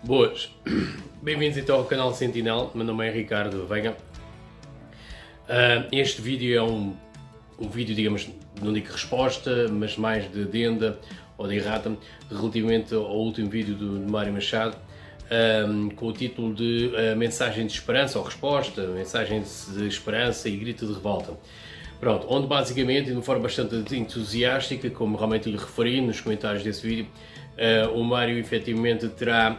Boas, bem-vindos então ao canal Sentinel, meu nome é Ricardo Veiga. Este vídeo é um vídeo, digamos, não digo resposta, mas mais de adenda ou de errata, relativamente ao último vídeo do Mário Machado, com o título de Mensagem de Esperança ou Resposta, Mensagem de Esperança e Grito de Revolta. Pronto, onde basicamente, de uma forma bastante entusiástica, como realmente lhe referi nos comentários desse vídeo, o Mário efetivamente terá,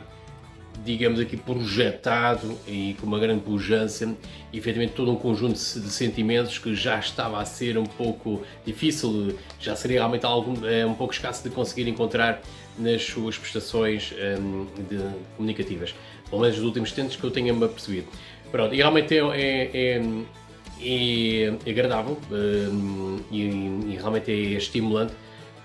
digamos aqui, projetado e com uma grande pujança, efetivamente todo um conjunto de sentimentos que já estava a ser um pouco difícil, já seria realmente algo um pouco escasso de conseguir encontrar nas suas prestações comunicativas, pelo menos nos últimos tempos que eu tenha-me apercebido. Pronto, e realmente é agradável e realmente é estimulante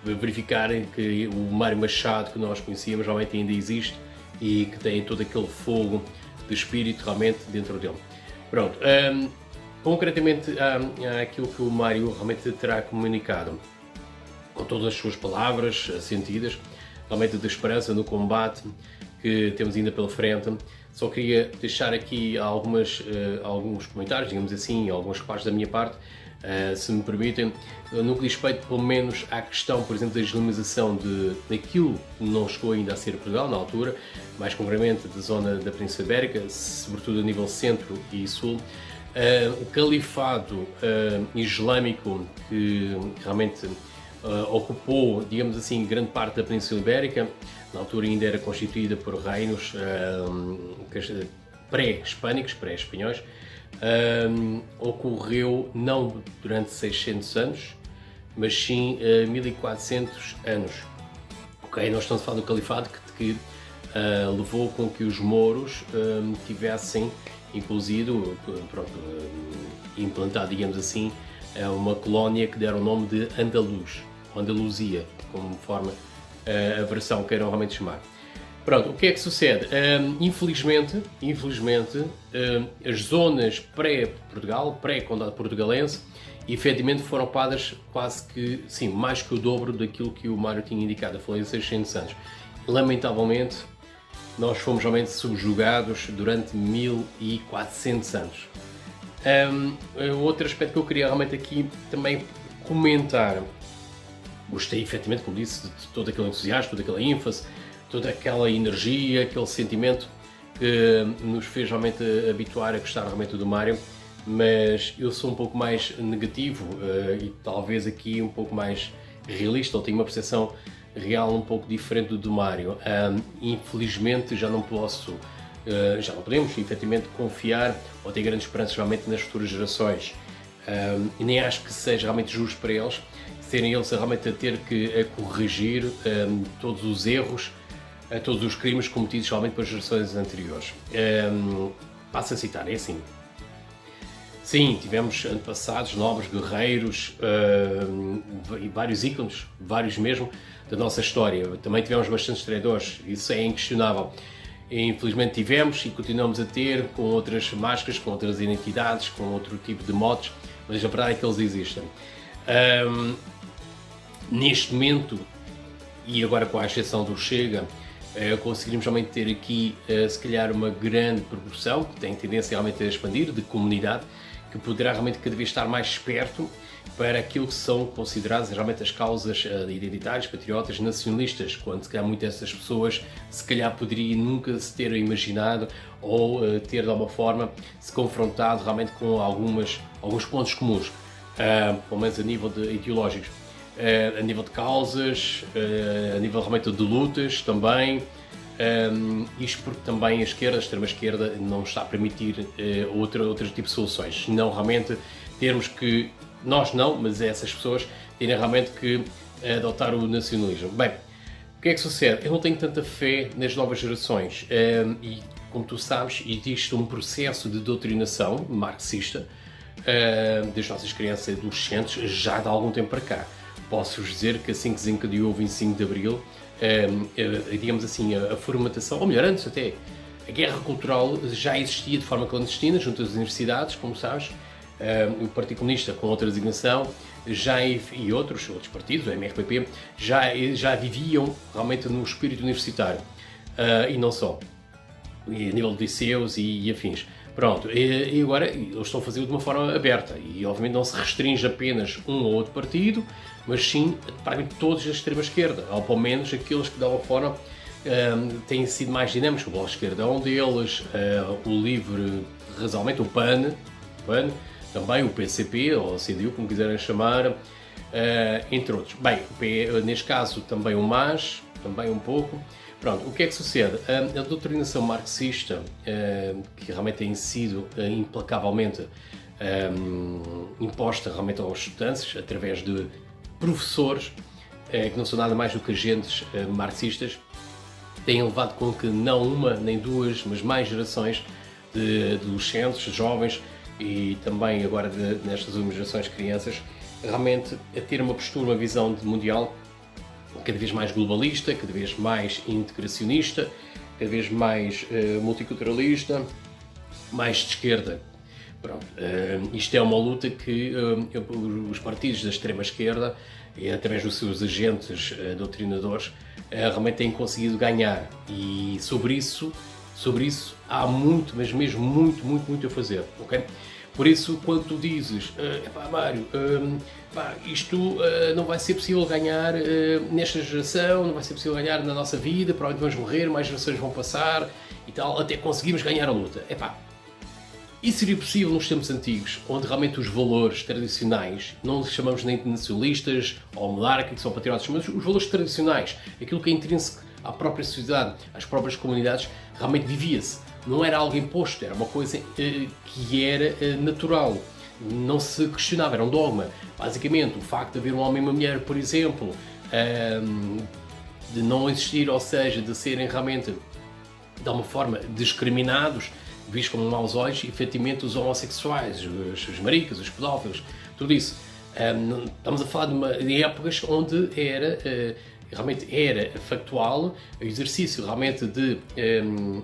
verificarem que o Mário Machado que nós conhecíamos realmente ainda existe e que tem todo aquele fogo de espírito realmente dentro dele. Pronto, concretamente aquilo que o Mário realmente terá comunicado, com todas as suas palavras sentidas, realmente de esperança no combate que temos ainda pela frente. Só queria deixar aqui alguns comentários, digamos assim, alguns reparos da minha parte, se me permitem, no que diz respeito pelo menos à questão, por exemplo, da islamização daquilo que não chegou ainda a ser Portugal na altura, mais concretamente da zona da Península Ibérica, sobretudo a nível centro e sul. O califado islâmico que realmente ocupou, digamos assim, grande parte da Península Ibérica, na altura ainda era constituída por reinos pré-hispânicos, pré-espanhóis. Ocorreu não durante 600 anos, mas sim 1400 anos. Ok, nós estamos a falar do califado que levou com que os mouros tivessem inclusive, implantado, digamos assim, uma colónia que deram o nome de Andaluz, Andaluzia, como forma a versão queiram realmente chamar. Pronto, o que é que sucede? Infelizmente, as zonas pré-Portugal, pré-condado portugalense, efetivamente foram ocupadas quase que, sim, mais que o dobro daquilo que o Mário tinha indicado, eu falei de 600 anos. Lamentavelmente, nós fomos realmente subjugados durante 1400 anos. Outro aspecto que eu queria realmente aqui também comentar, gostei efetivamente, como disse, de todo aquele entusiasmo, toda aquela ênfase, toda aquela energia, aquele sentimento que nos fez realmente habituar a gostar realmente do Mário, mas eu sou um pouco mais negativo e talvez aqui um pouco mais realista, ou tenho uma percepção real um pouco diferente do Mário. Infelizmente já não podemos efetivamente confiar ou ter grandes esperanças realmente nas futuras gerações, e nem acho que seja realmente justo para eles serem eles realmente a ter que corrigir todos os erros, todos os crimes cometidos realmente pelas gerações anteriores. Passo a citar, é assim. Sim, tivemos antepassados, nobres, guerreiros e vários ícones, vários mesmo, da nossa história. Também tivemos bastantes traidores, isso é inquestionável. Infelizmente tivemos e continuamos a ter, com outras máscaras, com outras identidades, com outro tipo de motes, mas a verdade é que eles existem. Neste momento, e agora com a exceção do Chega, conseguimos realmente ter aqui, se calhar, uma grande proporção, que tem tendência realmente a expandir, de comunidade, que poderá realmente cada vez estar mais esperto para aquilo que são consideradas realmente as causas identitárias, patriotas, nacionalistas, quando se calhar muitas dessas pessoas se calhar poderiam nunca se ter imaginado ou ter de alguma forma se confrontado realmente com alguns pontos comuns, pelo menos a nível de ideológicos, a nível de causas, a nível realmente de lutas também. Isto porque também a esquerda, a extrema-esquerda, não está a permitir outro tipo de soluções, senão realmente termos que, nós não, mas essas pessoas terem realmente que adotar o nacionalismo. Bem, o que é que sucede? Eu não tenho tanta fé nas novas gerações e, como tu sabes, existe um processo de doutrinação marxista das nossas crianças e adolescentes já de algum tempo para cá. Posso-vos dizer que assim que desencadeou o 25 de Abril, digamos assim, a formatação, ou melhor, antes até, a guerra cultural já existia de forma clandestina junto às universidades, como sabes. O Partido Comunista, com outra designação, e outros partidos, o MRPP, já viviam realmente no espírito universitário. E não só. e a nível de liceus e afins. Pronto, e agora eles estão a fazer de uma forma aberta e obviamente não se restringe apenas um ou outro partido, mas sim para todos da extrema-esquerda, ou pelo menos aqueles que de alguma forma têm sido mais dinâmicos. O Bloco de Esquerda é um deles, o Livre, razoavelmente o PAN, também o PCP, ou CDU, como quiserem chamar, entre outros. Bem, neste caso também o MAS, também um pouco. Pronto, o que é que sucede? A doutrinação marxista, que realmente tem sido implacavelmente imposta realmente aos estudantes, através de professores, que não são nada mais do que agentes marxistas, tem levado com que não uma nem duas, mas mais gerações de adolescentes, jovens e também agora nestas últimas gerações de crianças, realmente a ter uma postura, uma visão de mundial cada vez mais globalista, cada vez mais integracionista, cada vez mais multiculturalista, mais de esquerda. Pronto, isto é uma luta que os partidos da extrema-esquerda, através dos seus agentes doutrinadores, realmente têm conseguido ganhar. E sobre isso há muito, mas mesmo muito a fazer. Okay? Por isso, quando tu dizes, Mário, isto não vai ser possível ganhar nesta geração, não vai ser possível ganhar na nossa vida, provavelmente vamos morrer, mais gerações vão passar e tal, até conseguimos ganhar a luta. Isso seria possível nos tempos antigos, onde realmente os valores tradicionais, não os chamamos nem de nacionalistas ou monárquicos ou patrióticos, mas os valores tradicionais, aquilo que é intrínseco à própria sociedade, às próprias comunidades, realmente vivia-se. Não era algo imposto, era uma coisa que era natural, não se questionava, era um dogma. Basicamente, o facto de haver um homem e uma mulher, por exemplo, de não existir, ou seja, de serem realmente, de alguma forma, discriminados, vistos como maus olhos, efetivamente os homossexuais, os maricas, os pedófilos, tudo isso. Estamos a falar de épocas onde realmente era factual o exercício realmente de,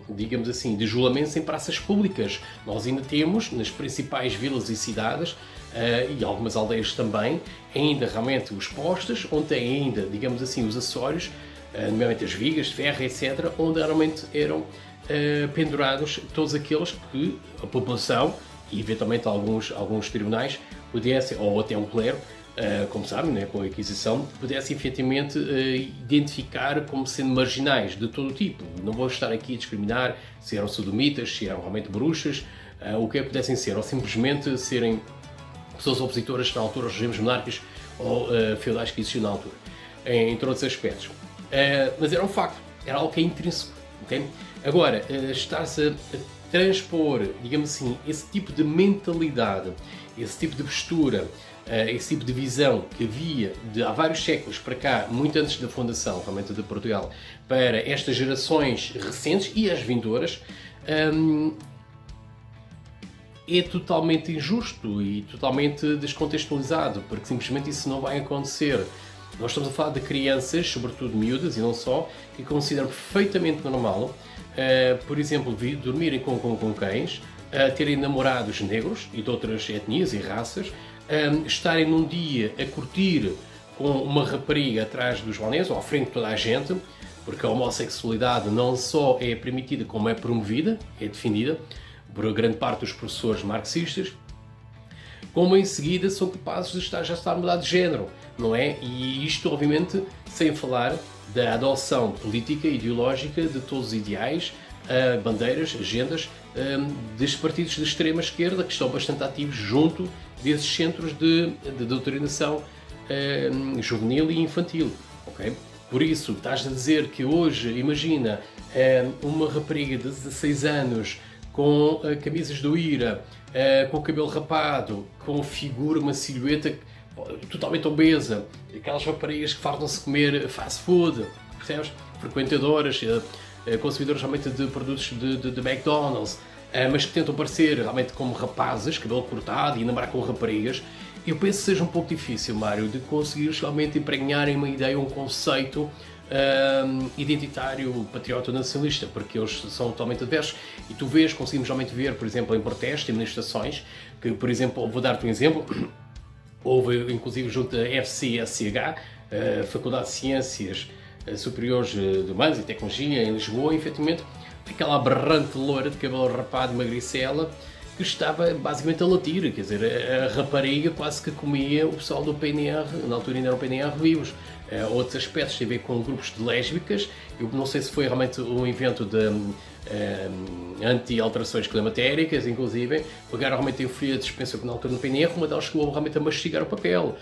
digamos assim, de julgamentos em praças públicas. Nós ainda temos, nas principais vilas e cidades, e algumas aldeias também, ainda realmente os postos, onde tem ainda, digamos assim, os acessórios, nomeadamente as vigas de ferro, etc., onde realmente eram pendurados todos aqueles que a população e eventualmente alguns tribunais pudessem, ou até um clero, como sabem, né, com a Inquisição, pudessem efetivamente identificar como sendo marginais de todo o tipo. Não vou estar aqui a discriminar se eram sodomitas, se eram realmente bruxas, o que é que pudessem ser, ou simplesmente serem pessoas opositoras na altura aos regimes monárquicos ou feudais que existiam na altura, entre outros aspectos. Mas era um facto, era algo que é intrínseco. Okay? Agora, está-se a transpor, digamos assim, esse tipo de mentalidade, esse tipo de postura, esse tipo de visão que havia há vários séculos para cá, muito antes da fundação realmente de Portugal, para estas gerações recentes e as vindouras, é totalmente injusto e totalmente descontextualizado, porque simplesmente isso não vai acontecer. Nós estamos a falar de crianças, sobretudo miúdas e não só, que consideram perfeitamente normal, por exemplo, dormirem com cães, terem namorados negros e de outras etnias e raças, estarem num dia a curtir com uma rapariga atrás dos balneários, ou à frente de toda a gente, porque a homossexualidade não só é permitida como é promovida, é definida por grande parte dos professores marxistas, como em seguida são capazes de já estar a mudar de género, não é? E isto, obviamente, sem falar da adoção política e ideológica de todos os ideais, bandeiras, agendas destes partidos de extrema esquerda que estão bastante ativos junto desses centros de doutrinação juvenil e infantil. Okay? Por isso, estás a dizer que hoje, imagina, uma rapariga de 16 anos com camisas do IRA, com o cabelo rapado, com figura, uma silhueta totalmente obesa, aquelas raparigas que fartam-se comer fast food, percebes? Frequentadoras, consumidoras realmente de produtos de McDonald's, mas que tentam parecer realmente como rapazes, cabelo cortado e namorar com raparigas. Eu penso que seja um pouco difícil, Mário, de conseguires realmente emprenhar em uma ideia, um conceito identitário, patriota, nacionalista, porque eles são totalmente adversos. E tu conseguimos realmente ver, por exemplo, em protestos e manifestações, que, por exemplo, vou dar-te um exemplo, houve inclusive junto da FCSH, Faculdade de Ciências Superiores de Humanas e Tecnologia, em Lisboa, efetivamente, aquela aberrante loira de cabelo rapado e magricela, que estava basicamente a latir, quer dizer, a rapariga quase que comia o pessoal do PNR, na altura ainda era o PNR vivos. Outros aspectos têm a ver com grupos de lésbicas, eu não sei se foi realmente um evento de anti-alterações climatéricas, inclusive, pegaram realmente em folhetos, penso que na altura no PNR, uma delas chegou realmente a mastigar o papel.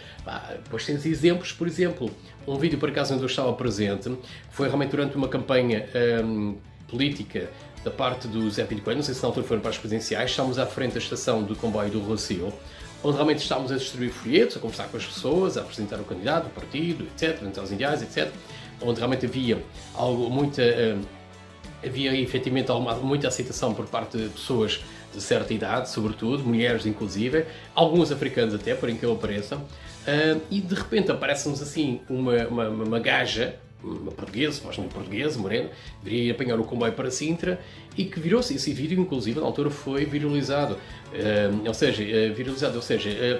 Depois tens exemplos, por exemplo, um vídeo por acaso onde eu estava presente, foi realmente durante uma campanha política da parte do Zé Pinto Coelho, não sei se na altura foram para as presidenciais, estávamos à frente da estação do comboio do Rossio, onde realmente estávamos a distribuir folhetos, a conversar com as pessoas, a apresentar o candidato, o partido, etc., entre os indianos, etc., onde realmente havia havia efetivamente muita aceitação por parte de pessoas de certa idade, sobretudo, mulheres inclusive, alguns africanos até, por incrível que pareça, e de repente aparece-nos assim uma gaja, uma portuguesa, supostamente portuguesa, morena, viria ir apanhar o comboio para Sintra e que virou-se. Esse vídeo, inclusive, na altura foi viralizado. Ou seja,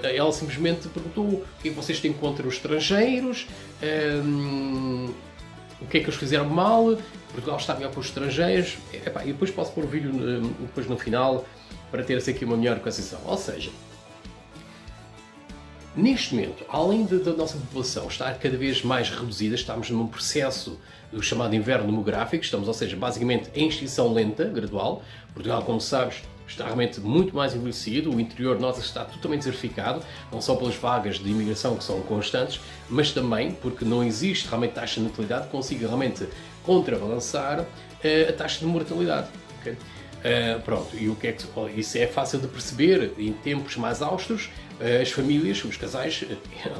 ela simplesmente perguntou o que é que vocês têm contra os estrangeiros, o que é que eles fizeram mal, Portugal está melhor com os estrangeiros, e depois posso pôr o vídeo depois no final para ter-se aqui uma melhor concepção. Ou seja, neste momento, além da nossa população estar cada vez mais reduzida, estamos num processo do chamado inverno demográfico, estamos, ou seja, basicamente em extinção lenta, gradual. Portugal, como sabes, está realmente muito mais envelhecido, o interior nosso está totalmente desertificado, não só pelas vagas de imigração que são constantes, mas também porque não existe realmente taxa de natalidade que consiga realmente contrabalançar a taxa de mortalidade. Okay? Pronto, e o que é que isso é fácil de perceber em tempos mais austros. As famílias, os casais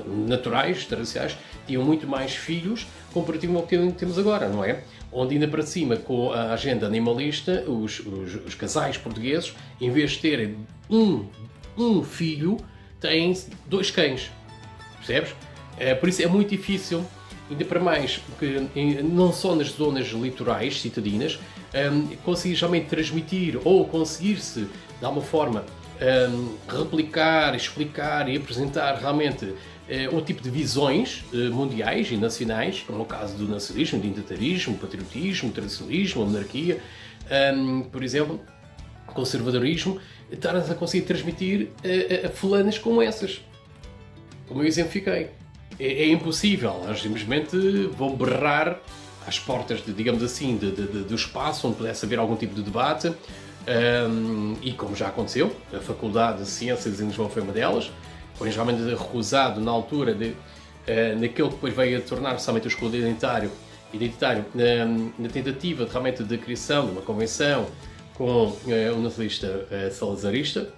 naturais, tradicionais, tinham muito mais filhos comparativo ao que temos agora, não é? Onde ainda para cima, com a agenda animalista, os casais portugueses, em vez de terem um filho, têm 2 cães, percebes? Por isso é muito difícil, ainda para mais, porque não só nas zonas litorais, citadinas, conseguir realmente transmitir ou conseguir-se, de alguma forma, replicar, explicar e apresentar realmente um tipo de visões mundiais e nacionais, como o caso do nacionalismo, do identitarismo, patriotismo, tradicionalismo, a monarquia, por exemplo, conservadorismo, estar a conseguir transmitir a fulanas como essas, como eu exemplifiquei. É impossível, elas simplesmente vão berrar às portas, digamos assim, do espaço onde pudesse haver algum tipo de debate. E como já aconteceu, a Faculdade de Ciências em Lisboa foi uma delas, foi realmente recusado na altura naquele que depois veio a tornar somente o escudo identitário na tentativa de, realmente de criação de uma convenção com o nacionalista salazarista,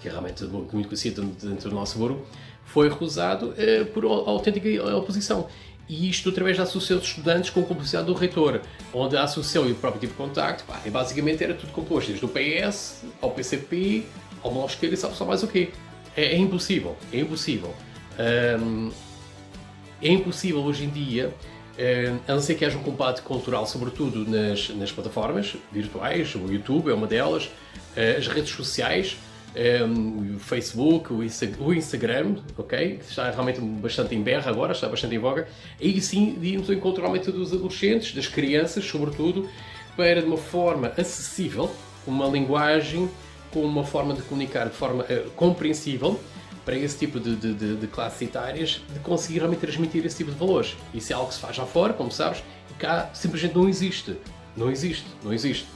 que é realmente muito conhecido dentro do nosso grupo, foi recusado por autêntica oposição. E isto através da Associação de Estudantes com cumplicidade do reitor, onde a Associação e o próprio tive contacto, e basicamente era tudo composto, desde o PS, ao PCP, ao Bloco de Esquerda e sabe só mais o quê. É impossível, é impossível. É impossível hoje em dia, a não ser que haja um combate cultural, sobretudo nas plataformas virtuais, o YouTube é uma delas, as redes sociais, o Facebook, o Instagram, ok? Que está realmente bastante em berra agora, está bastante em voga. Aí sim, íamos ao encontro realmente dos adolescentes, das crianças, sobretudo, para de uma forma acessível, com uma linguagem, com uma forma de comunicar de forma compreensível para esse tipo de classes etárias, de conseguir realmente transmitir esse tipo de valores. Isso é algo que se faz lá fora, como sabes, e cá simplesmente não existe. Não existe, não existe.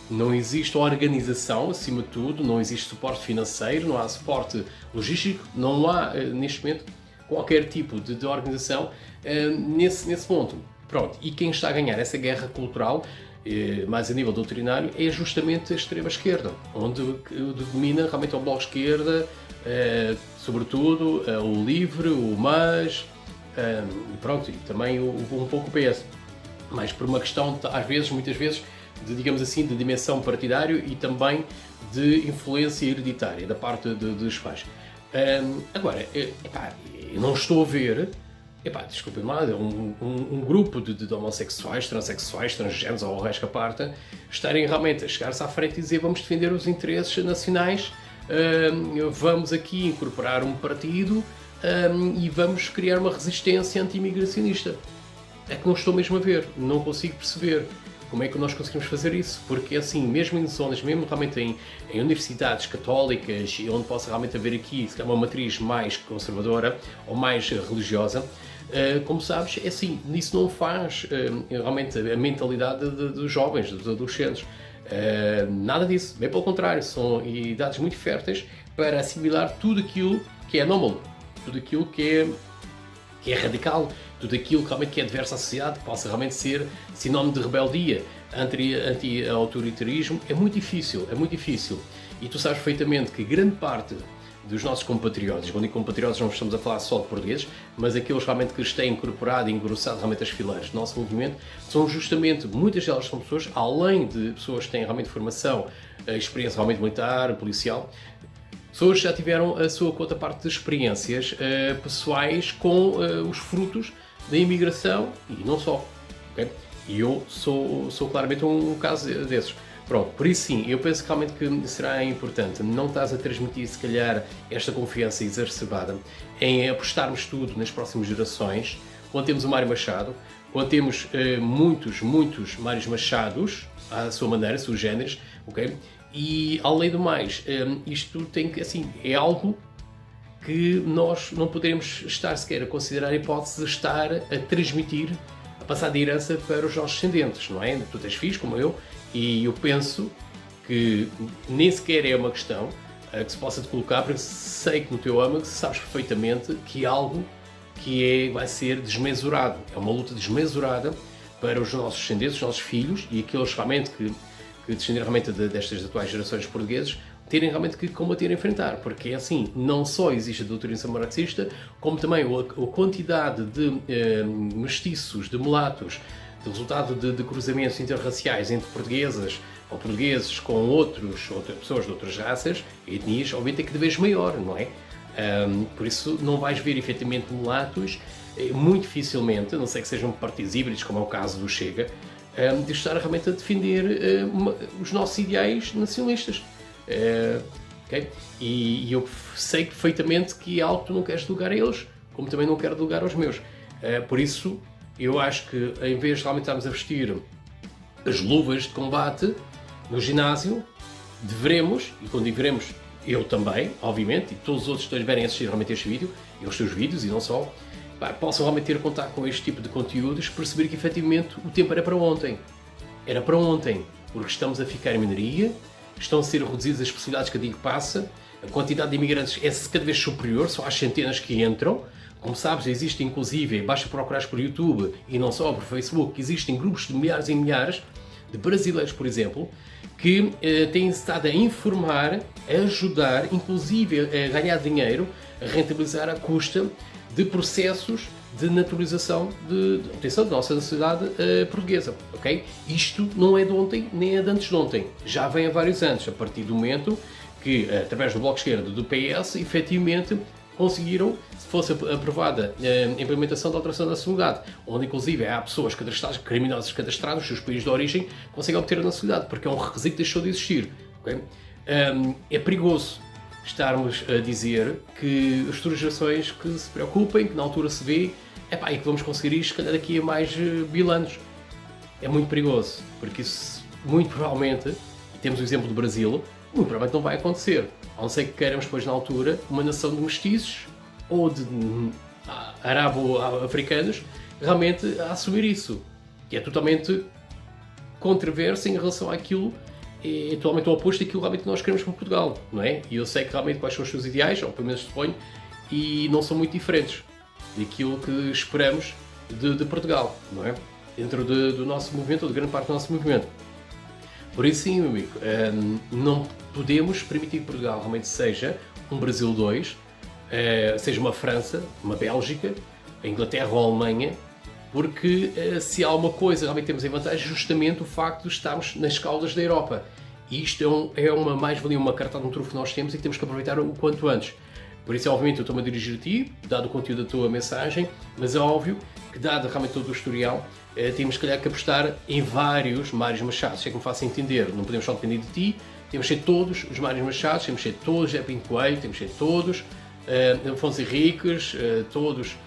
Não existe organização, acima de tudo, não existe suporte financeiro, não há suporte logístico, não há, neste momento, qualquer tipo de organização nesse ponto. Pronto, e quem está a ganhar essa guerra cultural, mais a nível doutrinário, é justamente a extrema-esquerda, onde domina realmente o Bloco de Esquerda, sobretudo o LIVRE, o MAS, e pronto, e também um pouco o PS. Mas por uma questão, às vezes, muitas vezes, digamos assim, de dimensão partidária e também de influência hereditária da parte dos pais. Agora, eu não estou a ver, desculpem lá, um grupo de homossexuais, transexuais, transgêneros ou o resto da parte, estarem realmente a chegar-se à frente e dizer vamos defender os interesses nacionais, vamos aqui incorporar um partido e vamos criar uma resistência anti-imigracionista. É que não estou mesmo a ver, não consigo perceber. como é que nós conseguimos fazer isso? Porque assim, mesmo em zonas, mesmo realmente em universidades católicas, e onde possa realmente haver aqui uma matriz mais conservadora ou mais religiosa, como sabes, é assim, isso não faz realmente a mentalidade dos jovens, dos adolescentes. Nada disso, bem pelo contrário, são idades muito férteis para assimilar tudo aquilo que é anómalo, tudo aquilo que é radical, tudo aquilo que realmente é adverso à sociedade, que possa realmente ser sinónimo de rebeldia, anti-autoritarismo. É muito difícil, é muito difícil. E tu sabes perfeitamente que grande parte dos nossos compatriotas, quando digo compatriotas não estamos a falar só de portugueses, mas aqueles realmente que têm incorporado e engrossado realmente as fileiras do nosso movimento, são justamente, muitas delas são pessoas, além de pessoas que têm realmente formação, experiência realmente militar, policial, pessoas que já tiveram a sua quota parte de experiências pessoais com os frutos da imigração e não só. Okay? E eu sou claramente um caso desses. Pronto, por isso sim, eu penso que realmente que será importante não estás a transmitir, se calhar, esta confiança exacerbada em apostarmos tudo nas próximas gerações, quando temos o Mário Machado, quando temos muitos Mários Machados, à sua maneira, seus géneros, ok? E, além do mais, isto tem que, assim, é algo que nós não podemos estar sequer a considerar a hipótese de estar a transmitir, a passar de herança para os nossos descendentes, não é? Tu tens filhos, como eu, e eu penso que nem sequer é uma questão que se possa te colocar, porque sei que no teu âmago sabes perfeitamente que é algo que vai ser desmesurado. É uma luta desmesurada para os nossos descendentes, os nossos filhos e aqueles realmente que descenderam realmente destas atuais gerações portugueses, terem realmente que combater e enfrentar, porque assim, não só existe a doutrinação marxista, como também a quantidade de mestiços, de mulatos, de resultado de cruzamentos interraciais entre portuguesas ou portugueses com outras pessoas de outras raças, etnias, obviamente é cada vez maior, não é? Por isso não vais ver efetivamente mulatos, muito dificilmente, a não sei que sejam partidos híbridos, como é o caso do Chega, de estar realmente a defender os nossos ideais nacionalistas. Okay? E eu sei perfeitamente que é algo que tu não queres delegar a eles, como também não quero delegar aos meus. Por isso, eu acho que em vez de realmente estarmos a vestir as luvas de combate no ginásio, devemos, e quando devemos, eu também, obviamente, e todos os outros que estiverem a assistir realmente este vídeo, e os teus vídeos, e não só, possam realmente ter contato com este tipo de conteúdos, perceber que efetivamente o tempo era para ontem. Era para ontem, porque estamos a ficar em minoria, estão a ser reduzidas as possibilidades que a DIG passa, a quantidade de imigrantes é cada vez superior, só às centenas que entram. Como sabes, existe inclusive, basta procurar por YouTube e não só por Facebook, existem grupos de milhares e milhares de brasileiros, por exemplo, que têm estado a informar, a ajudar, inclusive a ganhar dinheiro, a rentabilizar à custa de processos de naturalização de obtenção da nossa nacionalidade portuguesa, ok? Isto não é de ontem, nem é de antes de ontem. Já vem há vários anos, a partir do momento que, através do Bloco Esquerdo do PS, efetivamente conseguiram, se fosse aprovada a implementação da alteração da nacionalidade, onde inclusive há pessoas cadastradas, criminosos cadastrados nos seus países de origem, conseguem obter a nacionalidade, porque é um requisito que deixou de existir. Okay? É perigoso estarmos a dizer que as futuras gerações que se preocupem, que na altura se vê, e que vamos conseguir isto, se calhar daqui a mais 1000 anos. É muito perigoso, porque isso, muito provavelmente, e temos o exemplo do Brasil, muito provavelmente não vai acontecer. A não ser que queiramos, depois, na altura, uma nação de mestiços ou de arabo-africanos realmente a assumir isso. Que é totalmente controverso em relação àquilo, é totalmente o oposto daquilo realmente que nós queremos para Portugal, não é? E eu sei que realmente quais são os seus ideais, ou pelo menos suponho, e não são muito diferentes daquilo que esperamos de Portugal, não é? Dentro do nosso movimento, ou de grande parte do nosso movimento. Por isso sim, meu amigo, não podemos permitir que Portugal realmente seja um Brasil 2, seja uma França, uma Bélgica, a Inglaterra ou a Alemanha, porque se há uma coisa realmente temos em vantagem, justamente o facto de estarmos nas caudas da Europa. E isto é uma mais-valia, uma carta de um trunfo que nós temos e que temos que aproveitar o quanto antes. Por isso, obviamente, eu estou-me a dirigir a ti, dado o conteúdo da tua mensagem, mas é óbvio que, dado realmente todo o historial, temos, se calhar, que apostar em vários Mários Machados. Se é que me faço entender, não podemos só depender de ti, temos que ser todos os Mários Machados, temos que ser todos José Pinto Coelho, temos que ser todos Afonso Henriques, todos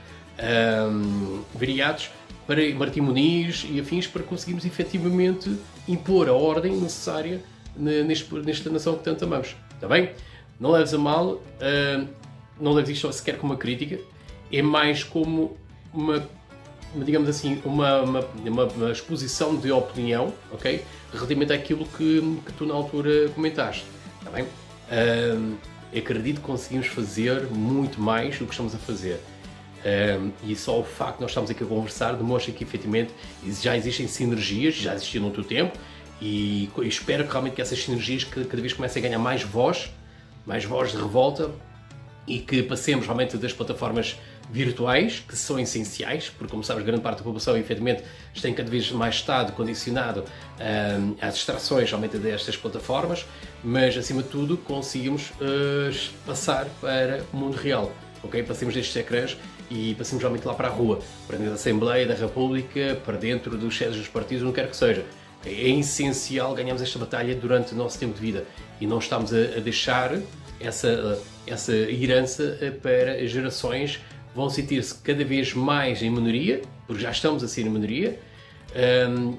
viriatos, para Martim Muniz e afins, para conseguirmos efetivamente impor a ordem necessária nesta nação que tanto amamos. Está bem? Não leves a mal, não leves isto sequer como uma crítica, é mais como digamos assim, uma exposição de opinião, ok? Relativamente àquilo que tu na altura comentaste, está bem? Acredito que conseguimos fazer muito mais do que estamos a fazer. E só o facto de nós estarmos aqui a conversar demonstra que efetivamente já existem sinergias, já existiam no outro tempo, e espero que realmente que essas sinergias cada vez comecem a ganhar mais voz de revolta, e que passemos realmente das plataformas virtuais, que são essenciais, porque como sabes, grande parte da população efetivamente tem cada vez mais estado condicionado às distrações realmente destas plataformas, mas acima de tudo conseguimos passar para o mundo real, ok? Passemos destes ecrãs e passemos realmente lá para a rua, para dentro da Assembleia da República, para dentro dos sedes dos partidos, onde quer que seja. É essencial ganharmos esta batalha durante o nosso tempo de vida e não estamos a deixar essa herança para as gerações que vão sentir-se cada vez mais em minoria, porque já estamos a ser em minoria,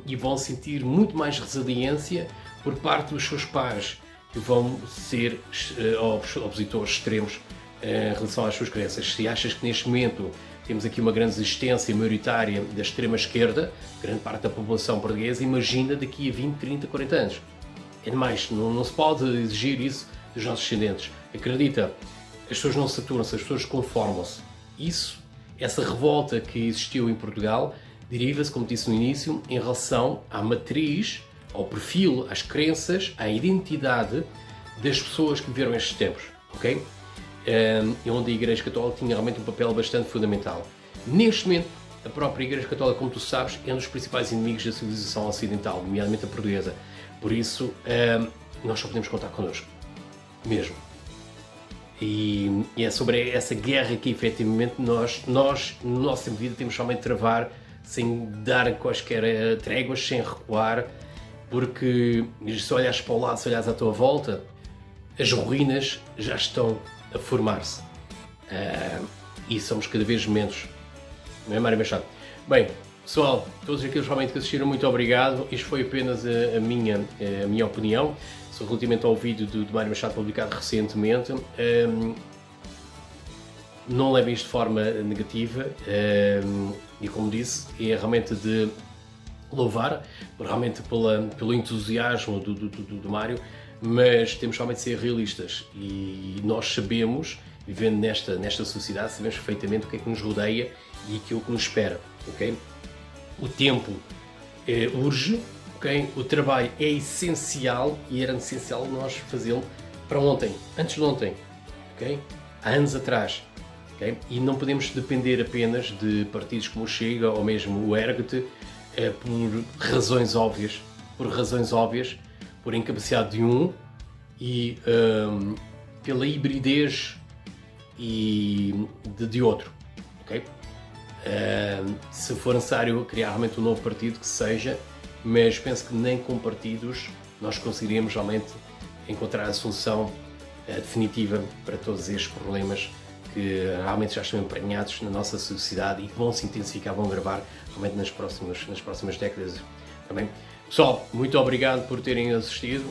e vão sentir muito mais resiliência por parte dos seus pares, que vão ser opositores extremos em relação às suas crenças. Se achas que neste momento temos aqui uma grande resistência maioritária da extrema-esquerda, grande parte da população portuguesa, imagina daqui a 20, 30, 40 anos. É demais, não se pode exigir isso dos nossos descendentes. Acredita, as pessoas não se saturam-se, as pessoas conformam-se. Essa revolta que existiu em Portugal, deriva-se, como disse no início, em relação à matriz, ao perfil, às crenças, à identidade das pessoas que viveram estes tempos, ok? Onde a Igreja Católica tinha realmente um papel bastante fundamental. Neste momento, a própria Igreja Católica, como tu sabes, é um dos principais inimigos da civilização ocidental, nomeadamente a portuguesa. Por isso, nós só podemos contar connosco. Mesmo. E é sobre essa guerra que efetivamente nós no nosso tempo de vida temos somente de travar, sem dar quaisquer tréguas, sem recuar, porque se olhares para o lado, se olhares à tua volta, as ruínas já estão a formar-se. E somos cada vez menos. Não é, Mário Machado? Bem, pessoal, todos aqueles realmente que assistiram, muito obrigado. Isto foi apenas a minha opinião relativamente ao vídeo do Mário Machado publicado recentemente. Não levem isto de forma negativa, e como disse, é realmente de louvar realmente pelo entusiasmo do Mário, mas temos realmente de ser realistas e nós sabemos, vivendo nesta sociedade, sabemos perfeitamente o que é que nos rodeia e aquilo que nos espera, ok? O tempo urge, ok? O trabalho é essencial e era essencial nós fazê-lo para ontem, antes de ontem, ok? Há anos atrás, ok? E não podemos depender apenas de partidos como o Chega ou mesmo o ERGT por razões óbvias, por incapacidade de um e pela hibridez de outro, ok? Se for necessário criar realmente um novo partido, que seja, mas penso que nem com partidos nós conseguiríamos realmente encontrar a solução definitiva para todos estes problemas que realmente já estão emprenhados na nossa sociedade e que vão se intensificar, vão agravar realmente nas próximas décadas também. Pessoal, muito obrigado por terem assistido,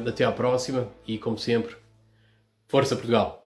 até à próxima e como sempre, Força Portugal!